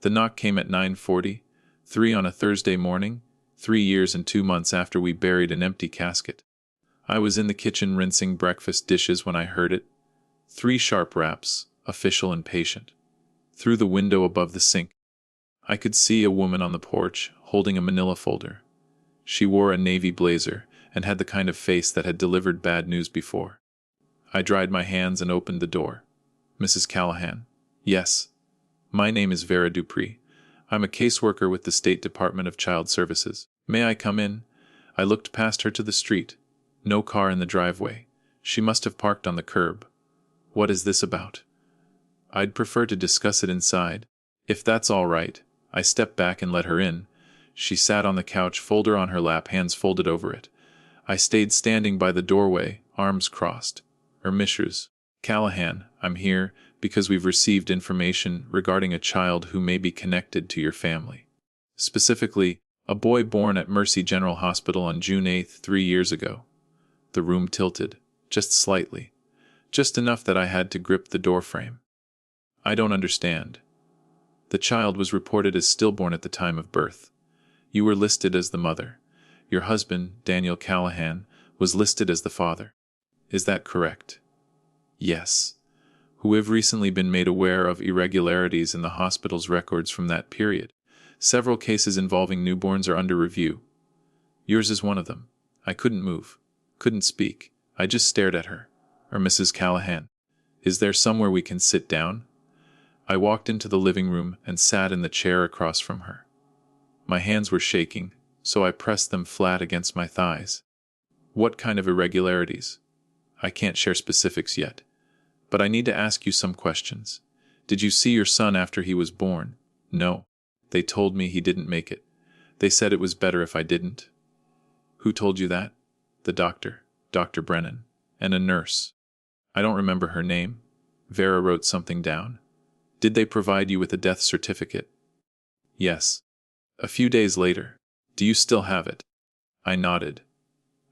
The knock came at 9:43 on a Thursday morning, 3 years and 2 months after we buried an empty casket. I was in the kitchen rinsing breakfast dishes when I heard it. 3 sharp raps, official and patient. Through the window above the sink, I could see a woman on the porch, holding a manila folder. She wore a navy blazer, and had the kind of face that had delivered bad news before. I dried my hands and opened the door. "Mrs. Callahan." "Yes. My name is Vera Dupree. I'm a caseworker with the State Department of Child Services. May I come in?" I looked past her to the street. No car in the driveway. She must have parked on the curb. "What is this about?" "I'd prefer to discuss it inside." "If that's all right." I stepped back and let her in. She sat on the couch, folder on her lap, hands folded over it. I stayed standing by the doorway, arms crossed. "Mrs. Callahan, I'm here because we've received information regarding a child who may be connected to your family. Specifically, a boy born at Mercy General Hospital on June 8, 3 years ago." The room tilted, just slightly, just enough that I had to grip the doorframe. "I don't understand." "The child was reported as stillborn at the time of birth. You were listed as the mother. Your husband, Daniel Callahan, was listed as the father. Is that correct?" "Yes." "Who have recently been made aware of irregularities in the hospital's records from that period. Several cases involving newborns are under review. Yours is one of them." I couldn't move, couldn't speak. I just stared at her. "Mrs. Callahan, is there somewhere we can sit down?" I walked into the living room and sat in the chair across from her. My hands were shaking, so I pressed them flat against my thighs. "What kind of irregularities?" "I can't share specifics yet, but I need to ask you some questions. Did you see your son after he was born?" "No. They told me he didn't make it. They said it was better if I didn't." "Who told you that?" "The doctor, Dr. Brennan, and a nurse. I don't remember her name." Vera wrote something down. "Did they provide you with a death certificate?" "Yes. A few days later." "Do you still have it?" I nodded.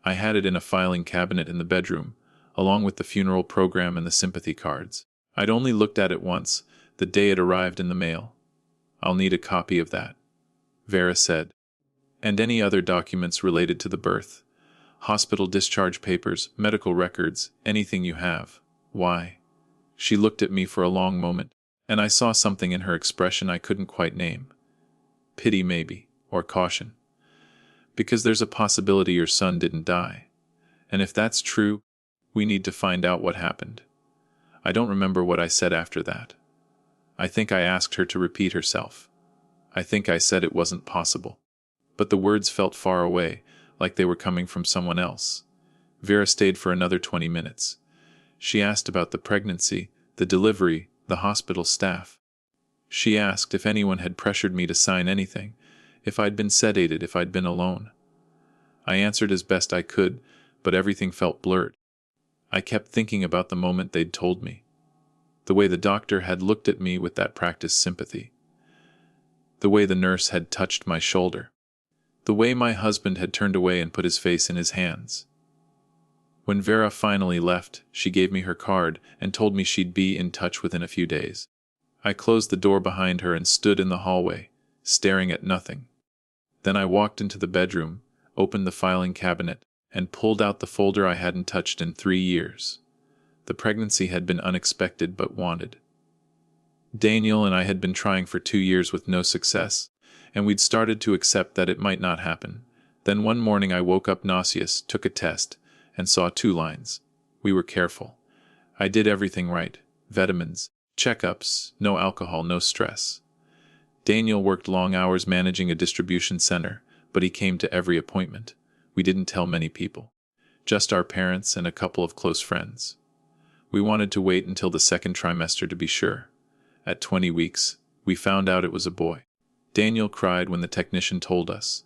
I had it in a filing cabinet in the bedroom, along with the funeral program and the sympathy cards. I'd only looked at it once, the day it arrived in the mail. "I'll need a copy of that," Vera said. "And any other documents related to the birth. Hospital discharge papers, medical records, anything you have." "Why?" She looked at me for a long moment, and I saw something in her expression I couldn't quite name. Pity maybe, or caution. "Because there's a possibility your son didn't die. And if that's true, we need to find out what happened." I don't remember what I said after that. I think I asked her to repeat herself. I think I said it wasn't possible. But the words felt far away, like they were coming from someone else. Vera stayed for another 20 minutes. She asked about the pregnancy, the delivery, the hospital staff. She asked if anyone had pressured me to sign anything, if I'd been sedated, if I'd been alone. I answered as best I could, but everything felt blurred. I kept thinking about the moment they'd told me. The way the doctor had looked at me with that practiced sympathy. The way the nurse had touched my shoulder. The way my husband had turned away and put his face in his hands. When Vera finally left, she gave me her card and told me she'd be in touch within a few days. I closed the door behind her and stood in the hallway, staring at nothing. Then I walked into the bedroom, opened the filing cabinet, and pulled out the folder I hadn't touched in 3 years. The pregnancy had been unexpected but wanted. Daniel and I had been trying for 2 years with no success, and we'd started to accept that it might not happen. Then one morning I woke up nauseous, took a test, and saw 2 lines. We were careful. I did everything right. Vitamins, checkups, no alcohol, no stress. Daniel worked long hours managing a distribution center, but he came to every appointment. We didn't tell many people. Just our parents and a couple of close friends. We wanted to wait until the 2nd trimester to be sure. At 20 weeks, we found out it was a boy. Daniel cried when the technician told us.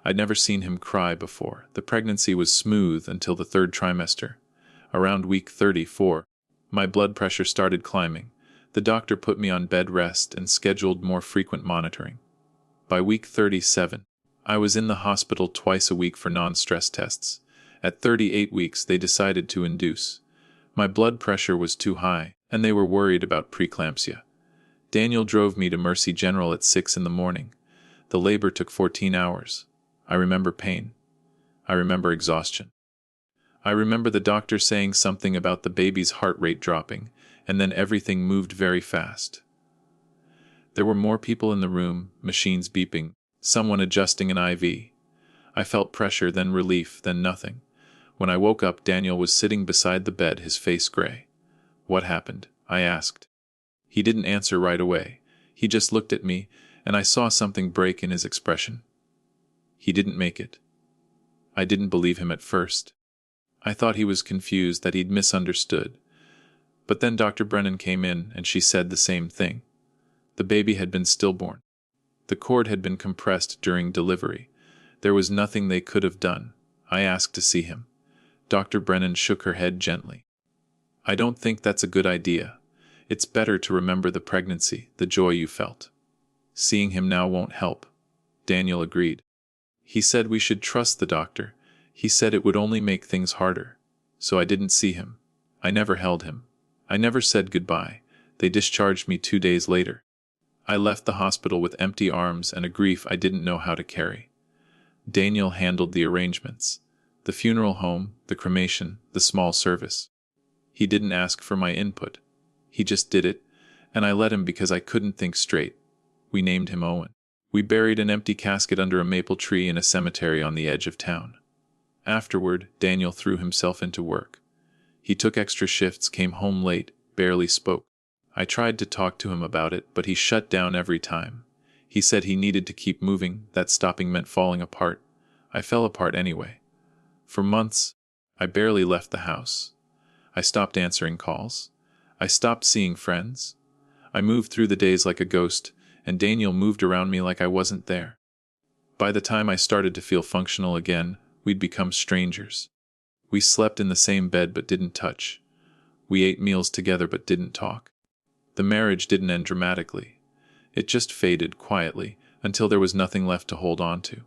I'd never seen him cry before. The pregnancy was smooth until the 3rd trimester. Around week 34, my blood pressure started climbing. The doctor put me on bed rest and scheduled more frequent monitoring. By week 37, I was in the hospital twice a week for non-stress tests. At 38 weeks, they decided to induce. My blood pressure was too high, and they were worried about preeclampsia. Daniel drove me to Mercy General at 6 in the morning. The labor took 14 hours. I remember pain. I remember exhaustion. I remember the doctor saying something about the baby's heart rate dropping, and then everything moved very fast. There were more people in the room, machines beeping, someone adjusting an IV. I felt pressure, then relief, then nothing. When I woke up, Daniel was sitting beside the bed, his face gray. "What happened?" I asked. He didn't answer right away. He just looked at me, and I saw something break in his expression. He didn't make it. I didn't believe him at first. I thought he was confused, that he'd misunderstood. But then Dr. Brennan came in, and she said the same thing. The baby had been stillborn. The cord had been compressed during delivery. There was nothing they could have done. I asked to see him. Dr. Brennan shook her head gently. "I don't think that's a good idea. It's better to remember the pregnancy, the joy you felt." "Seeing him now won't help," Daniel agreed. "He said we should trust the doctor. He said it would only make things harder. So I didn't see him. I never held him. I never said goodbye. They discharged me 2 days later. I left the hospital with empty arms and a grief I didn't know how to carry." Daniel handled the arrangements. The funeral home, the cremation, the small service. He didn't ask for my input. He just did it, and I let him because I couldn't think straight. We named him Owen. We buried an empty casket under a maple tree in a cemetery on the edge of town. Afterward, Daniel threw himself into work. He took extra shifts, came home late, barely spoke. I tried to talk to him about it, but he shut down every time. He said he needed to keep moving, that stopping meant falling apart. I fell apart anyway. For months, I barely left the house. I stopped answering calls. I stopped seeing friends. I moved through the days like a ghost, and Daniel moved around me like I wasn't there. By the time I started to feel functional again, we'd become strangers. We slept in the same bed but didn't touch. We ate meals together but didn't talk. The marriage didn't end dramatically. It just faded quietly until there was nothing left to hold on to.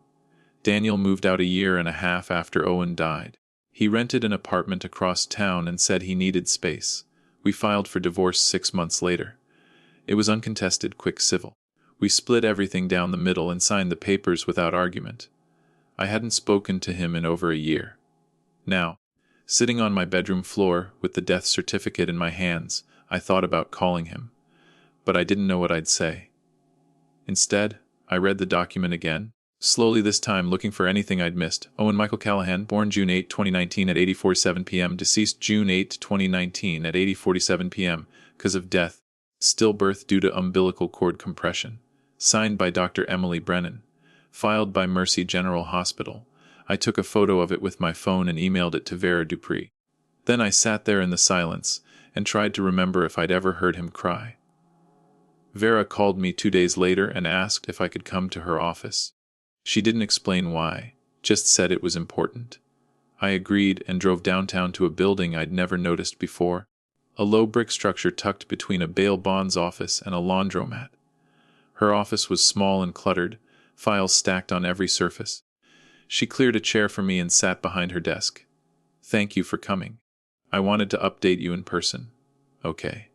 Daniel moved out a year and a half after Owen died. He rented an apartment across town and said he needed space. We filed for divorce 6 months later. It was uncontested, quick, civil. We split everything down the middle and signed the papers without argument. I hadn't spoken to him in over a year. Now, sitting on my bedroom floor with the death certificate in my hands, I thought about calling him. But I didn't know what I'd say. Instead, I read the document again, slowly this time looking for anything I'd missed. Owen Michael Callahan, born June 8, 2019 at 8:47 p.m., deceased June 8, 2019 at 8:47 p.m., cause of death, stillbirth due to umbilical cord compression. Signed by Dr. Emily Brennan. Filed by Mercy General Hospital. I took a photo of it with my phone and emailed it to Vera Dupree. Then I sat there in the silence and tried to remember if I'd ever heard him cry. Vera called me 2 days later and asked if I could come to her office. She didn't explain why, just said it was important. I agreed and drove downtown to a building I'd never noticed before. A low brick structure tucked between a bail bonds office and a laundromat. Her office was small and cluttered, files stacked on every surface. She cleared a chair for me and sat behind her desk. "Thank you for coming. I wanted to update you in person." "Okay.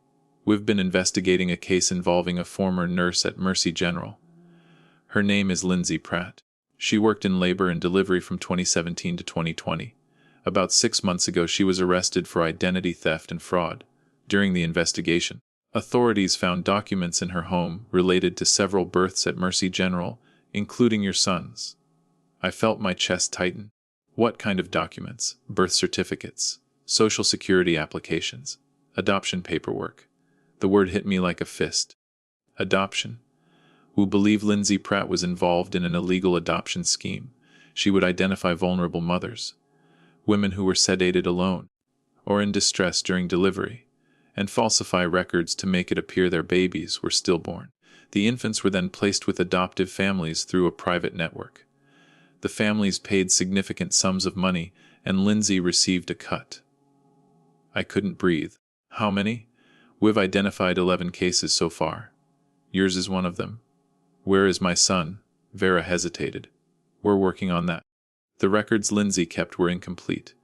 We've been investigating a case involving a former nurse at Mercy General. Her name is Lindsay Pratt. She worked in labor and delivery from 2017 to 2020. About 6 months ago, she was arrested for identity theft and fraud. During the investigation, authorities found documents in her home related to several births at Mercy General, including your son's." I felt my chest tighten. What kind of documents? Birth certificates, social security applications, adoption paperwork. The word hit me like a fist. Adoption. We believe Lindsay Pratt was involved in an illegal adoption scheme. She would identify vulnerable mothers, women who were sedated alone, or in distress during delivery, and falsify records to make it appear their babies were stillborn. The infants were then placed with adoptive families through a private network. The families paid significant sums of money, and Lindsay received a cut. I couldn't breathe. How many? We've identified 11 cases so far. Yours is one of them. Where is my son? Vera hesitated. We're working on that. The records Lindsay kept were incomplete.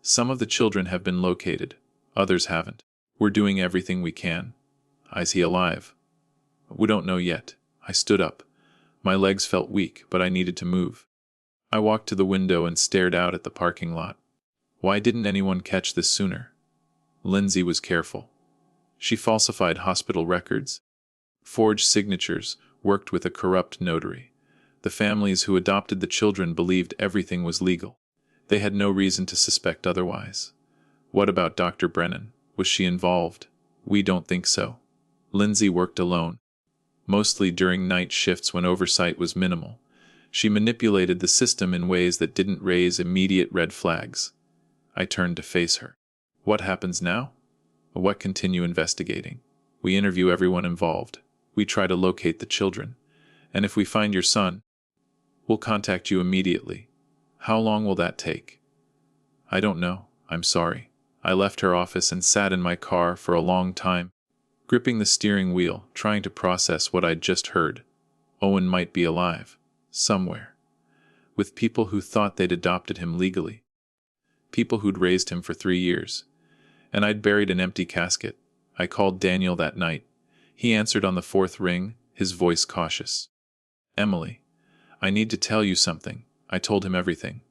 Some of the children have been located, others haven't. We're doing everything we can. Is he alive? We don't know yet. I stood up. My legs felt weak, but I needed to move. I walked to the window and stared out at the parking lot. Why didn't anyone catch this sooner? Lindsay was careful. She falsified hospital records, forged signatures, worked with a corrupt notary. The families who adopted the children believed everything was legal. They had no reason to suspect otherwise. What about Dr. Brennan? Was she involved? We don't think so. Lindsay worked alone, mostly during night shifts when oversight was minimal. She manipulated the system in ways that didn't raise immediate red flags. I turned to face her. What happens now? What continue investigating? We interview everyone involved. We try to locate the children. And if we find your son, we'll contact you immediately. How long will that take? I don't know. I'm sorry. I left her office and sat in my car for a long time, gripping the steering wheel, trying to process what I'd just heard. Owen might be alive. Somewhere. With people who thought they'd adopted him legally. People who'd raised him for 3 years. And I'd buried an empty casket. I called Daniel that night. He answered on the 4th ring, his voice cautious. Emily, I need to tell you something. I told him everything.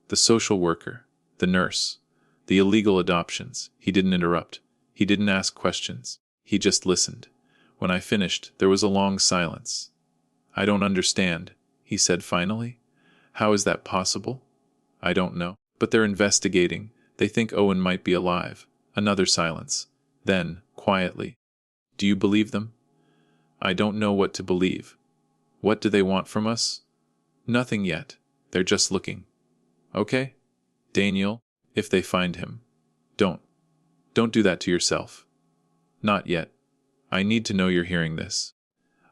The social worker, the nurse, the illegal adoptions. He didn't interrupt. He didn't ask questions. He just listened. When I finished, there was a long silence. I don't understand, he said finally. How is that possible? I don't know. But they're investigating. They think Owen might be alive. Another silence. Then, quietly. Do you believe them? I don't know what to believe. What do they want from us? Nothing yet. They're just looking. Okay? Daniel, if they find him. Don't do that to yourself. Not yet. I need to know you're hearing this.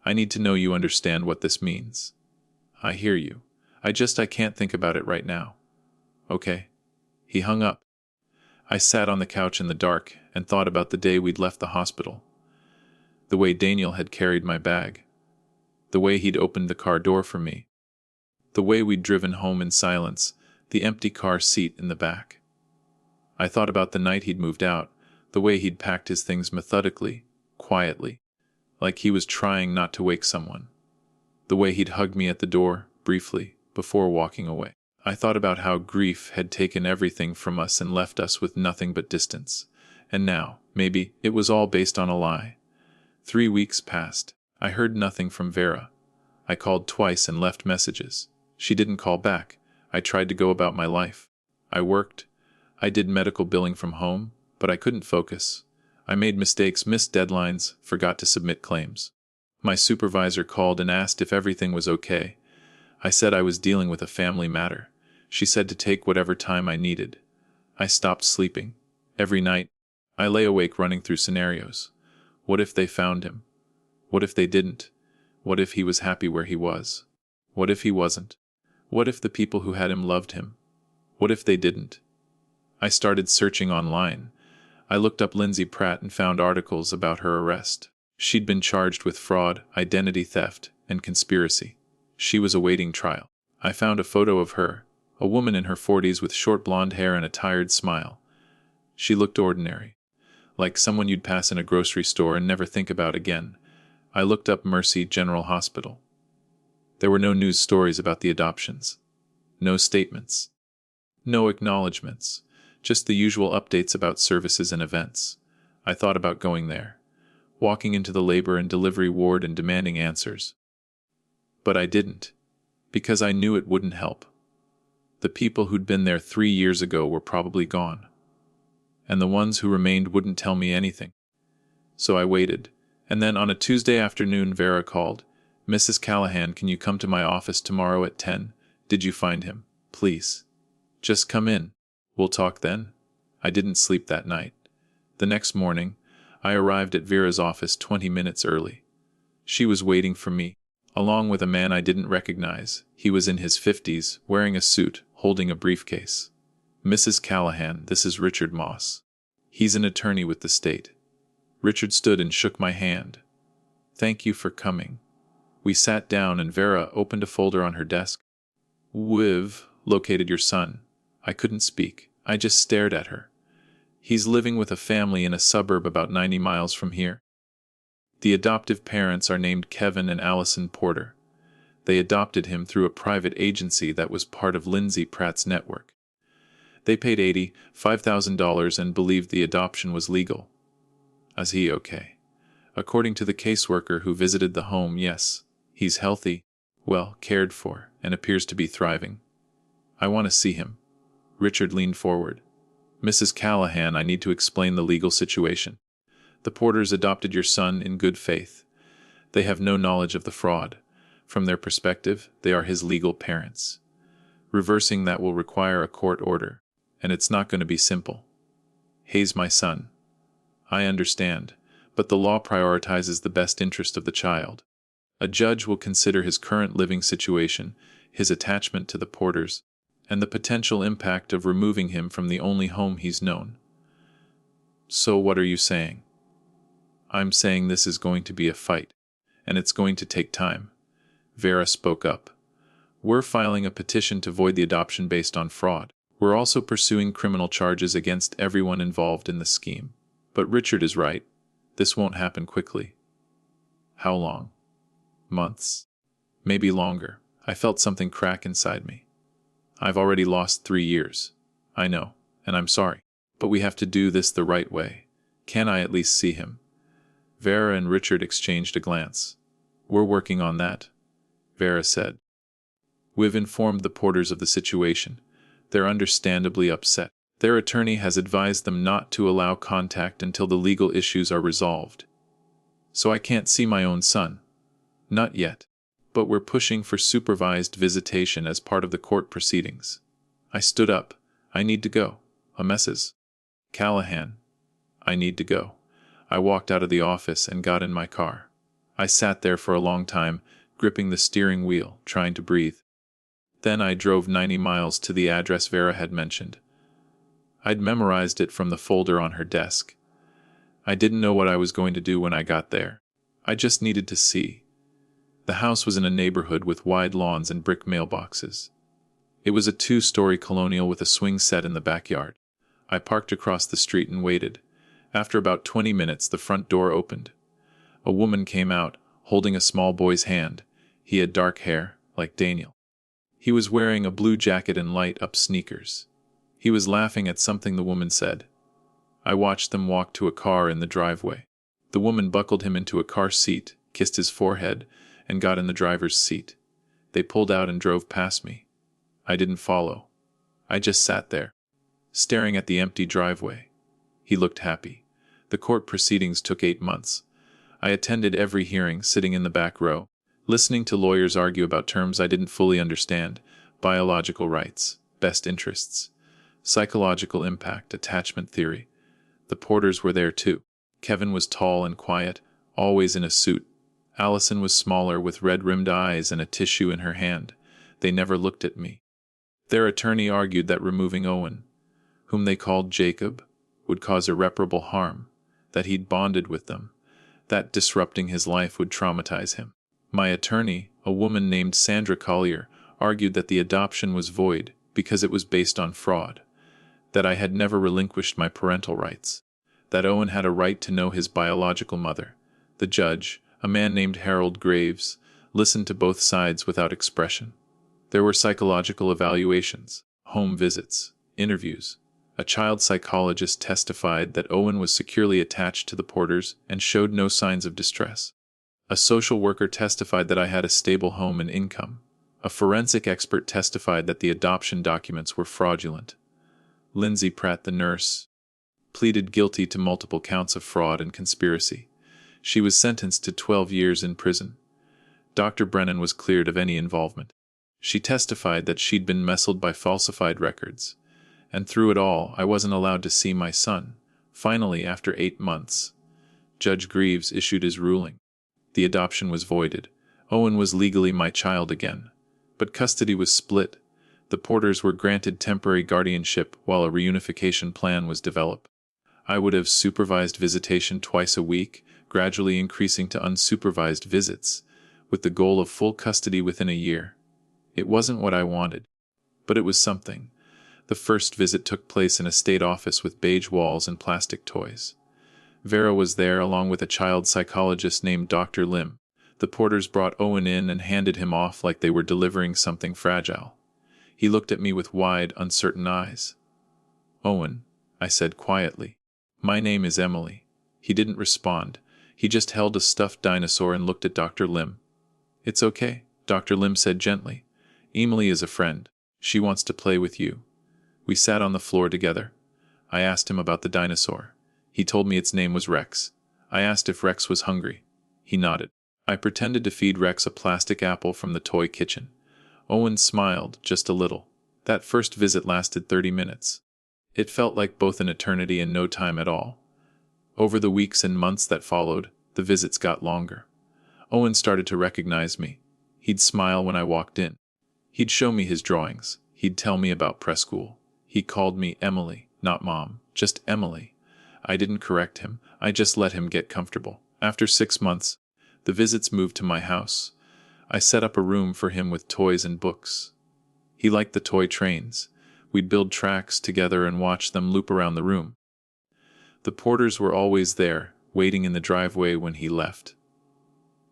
I need to know you understand what this means. I hear you. I can't think about it right now. Okay. He hung up. I sat on the couch in the dark and thought about the day we'd left the hospital. The way Daniel had carried my bag. The way he'd opened the car door for me. The way we'd driven home in silence, the empty car seat in the back. I thought about the night he'd moved out, the way he'd packed his things methodically, quietly, like he was trying not to wake someone. The way he'd hugged me at the door, briefly, before walking away. I thought about how grief had taken everything from us and left us with nothing but distance. And now, maybe, it was all based on a lie. 3 weeks passed. I heard nothing from Vera. I called twice and left messages. She didn't call back. I tried to go about my life. I worked. I did medical billing from home, but I couldn't focus. I made mistakes, missed deadlines, forgot to submit claims. My supervisor called and asked if everything was okay. I said I was dealing with a family matter. She said to take whatever time I needed. I stopped sleeping. Every night, I lay awake running through scenarios. What if they found him? What if they didn't? What if he was happy where he was? What if he wasn't? What if the people who had him loved him? What if they didn't? I started searching online. I looked up Lindsay Pratt and found articles about her arrest. She'd been charged with fraud, identity theft, and conspiracy. She was awaiting trial. I found a photo of her, a woman in her 40s with short blonde hair and a tired smile. She looked ordinary, like someone you'd pass in a grocery store and never think about again. I looked up Mercy General Hospital. There were no news stories about the adoptions. No statements. No acknowledgments. Just the usual updates about services and events. I thought about going there, walking into the labor and delivery ward and demanding answers. But I didn't, because I knew it wouldn't help. The people who'd been there 3 years ago were probably gone. And the ones who remained wouldn't tell me anything. So I waited, and then on a Tuesday afternoon Vera called. Mrs. Callahan, can you come to my office tomorrow at 10? Did you find him? Please. Just come in. We'll talk then. I didn't sleep that night. The next morning, I arrived at Vera's office 20 minutes early. She was waiting for me, along with a man I didn't recognize. He was in his 50s, wearing a suit, holding a briefcase. Mrs. Callahan, this is Richard Moss. He's an attorney with the state. Richard stood and shook my hand. Thank you for coming. We sat down and Vera opened a folder on her desk. We've located your son. I couldn't speak. I just stared at her. He's living with a family in a suburb about 90 miles from here. The adoptive parents are named Kevin and Allison Porter. They adopted him through a private agency that was part of Lindsay Pratt's network. They paid $85,000 and believed the adoption was legal. Is he okay? According to the caseworker who visited the home, yes, he's healthy, well cared for, and appears to be thriving. I want to see him. Richard leaned forward. Mrs. Callahan, I need to explain the legal situation. The Porters adopted your son in good faith. They have no knowledge of the fraud. From their perspective, they are his legal parents. Reversing that will require a court order, and it's not going to be simple. He's my son. I understand, but the law prioritizes the best interest of the child. A judge will consider his current living situation, his attachment to the Porters, and the potential impact of removing him from the only home he's known. So what are you saying? I'm saying this is going to be a fight, and it's going to take time. Vera spoke up. We're filing a petition to void the adoption based on fraud. We're also pursuing criminal charges against everyone involved in the scheme. But Richard is right. This won't happen quickly. How long? Months? Maybe longer. I felt something crack inside me. I've already lost 3 years. I know, and I'm sorry. But we have to do this the right way. Can I at least see him? Vera and Richard exchanged a glance. We're working on that, Vera said. We've informed the Porters of the situation. They're understandably upset. Their attorney has advised them not to allow contact until the legal issues are resolved. So I can't see my own son. Not yet. But we're pushing for supervised visitation as part of the court proceedings. I stood up. I need to go. Mrs. Callahan. I need to go. I walked out of the office and got in my car. I sat there for a long time, gripping the steering wheel, trying to breathe. Then I drove 90 miles to the address Vera had mentioned. I'd memorized it from the folder on her desk. I didn't know what I was going to do when I got there. I just needed to see. The house was in a neighborhood with wide lawns and brick mailboxes. It was a 2-story colonial with a swing set in the backyard. I parked across the street and waited. After about 20 minutes, the front door opened. A woman came out, holding a small boy's hand. He had dark hair, like Daniel. He was wearing a blue jacket and light-up sneakers. He was laughing at something the woman said. I watched them walk to a car in the driveway. The woman buckled him into a car seat, kissed his forehead, and got in the driver's seat. They pulled out and drove past me. I didn't follow. I just sat there, staring at the empty driveway. He looked happy. The court proceedings took 8 months. I attended every hearing, sitting in the back row, listening to lawyers argue about terms I didn't fully understand: biological rights, best interests, psychological impact, attachment theory. The Porters were there too. Kevin was tall and quiet, always in a suit. Allison was smaller, with red-rimmed eyes and a tissue in her hand. They never looked at me. Their attorney argued that removing Owen, whom they called Jacob, would cause irreparable harm, that he'd bonded with them, that disrupting his life would traumatize him. My attorney, a woman named Sandra Collier, argued that the adoption was void because it was based on fraud, that I had never relinquished my parental rights, that Owen had a right to know his biological mother. The judge, a man named Harold Graves, listened to both sides without expression. There were psychological evaluations, home visits, interviews. A child psychologist testified that Owen was securely attached to the Porters and showed no signs of distress. A social worker testified that I had a stable home and income. A forensic expert testified that the adoption documents were fraudulent. Lindsay Pratt, the nurse, pleaded guilty to multiple counts of fraud and conspiracy. She was sentenced to 12 years in prison. Dr. Brennan was cleared of any involvement. She testified that she'd been messled by falsified records. And through it all, I wasn't allowed to see my son. Finally, after 8 months, Judge Greaves issued his ruling. The adoption was voided. Owen was legally my child again. But custody was split. The Porters were granted temporary guardianship while a reunification plan was developed. I would have supervised visitation twice a week, gradually increasing to unsupervised visits, with the goal of full custody within a year. It wasn't what I wanted, but it was something. The first visit took place in a state office with beige walls and plastic toys. Vera was there along with a child psychologist named Dr. Lim. The porters brought Owen in and handed him off like they were delivering something fragile. He looked at me with wide, uncertain eyes. "Owen," I said quietly. "My name is Emily." He didn't respond. He just held a stuffed dinosaur and looked at Dr. Lim. "It's okay," Dr. Lim said gently. "Emily is a friend. She wants to play with you." We sat on the floor together. I asked him about the dinosaur. He told me its name was Rex. I asked if Rex was hungry. He nodded. I pretended to feed Rex a plastic apple from the toy kitchen. Owen smiled, just a little. That first visit lasted 30 minutes. It felt like both an eternity and no time at all. Over the weeks and months that followed, the visits got longer. Owen started to recognize me. He'd smile when I walked in. He'd show me his drawings. He'd tell me about preschool. He called me Emily, not Mom, just Emily. I didn't correct him. I just let him get comfortable. After 6 months, the visits moved to my house. I set up a room for him with toys and books. He liked the toy trains. We'd build tracks together and watch them loop around the room. The porters were always there, waiting in the driveway when he left.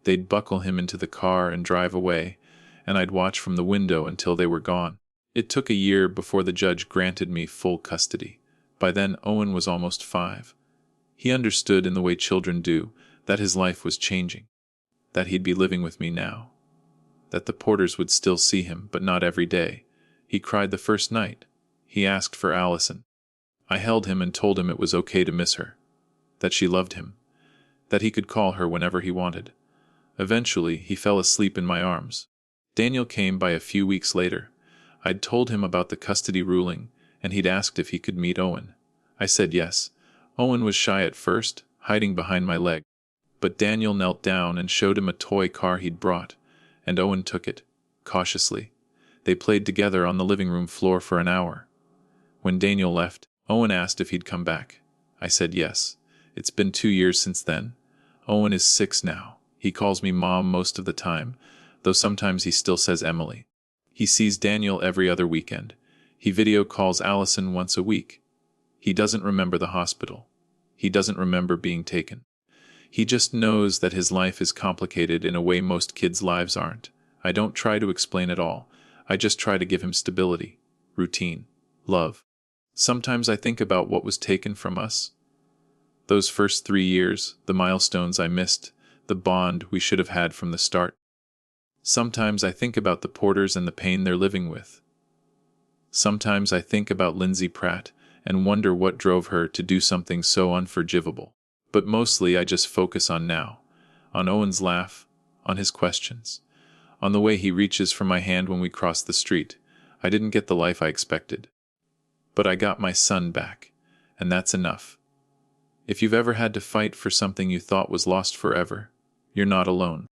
They'd buckle him into the car and drive away, and I'd watch from the window until they were gone. It took a year before the judge granted me full custody. By then, Owen was almost 5. He understood in the way children do that his life was changing, that he'd be living with me now, that the porters would still see him, but not every day. He cried the first night. He asked for Allison. I held him and told him it was okay to miss her, that she loved him, that he could call her whenever he wanted. Eventually, he fell asleep in my arms. Daniel came by a few weeks later. I'd told him about the custody ruling, and he'd asked if he could meet Owen. I said yes. Owen was shy at first, hiding behind my leg. But Daniel knelt down and showed him a toy car he'd brought, and Owen took it, cautiously. They played together on the living room floor for an hour. When Daniel left, Owen asked if he'd come back. I said yes. It's been 2 years since then. Owen is 6 now. He calls me Mom most of the time, though sometimes he still says Emily. He sees Daniel every other weekend. He video calls Allison once a week. He doesn't remember the hospital. He doesn't remember being taken. He just knows that his life is complicated in a way most kids' lives aren't. I don't try to explain it all. I just try to give him stability, routine, love. Sometimes I think about what was taken from us. Those first 3 years, the milestones I missed, the bond we should have had from the start. Sometimes I think about the porters and the pain they're living with. Sometimes I think about Lindsay Pratt and wonder what drove her to do something so unforgivable. But mostly I just focus on now, on Owen's laugh, on his questions, on the way he reaches for my hand when we cross the street. I didn't get the life I expected, but I got my son back, and that's enough. If you've ever had to fight for something you thought was lost forever, you're not alone.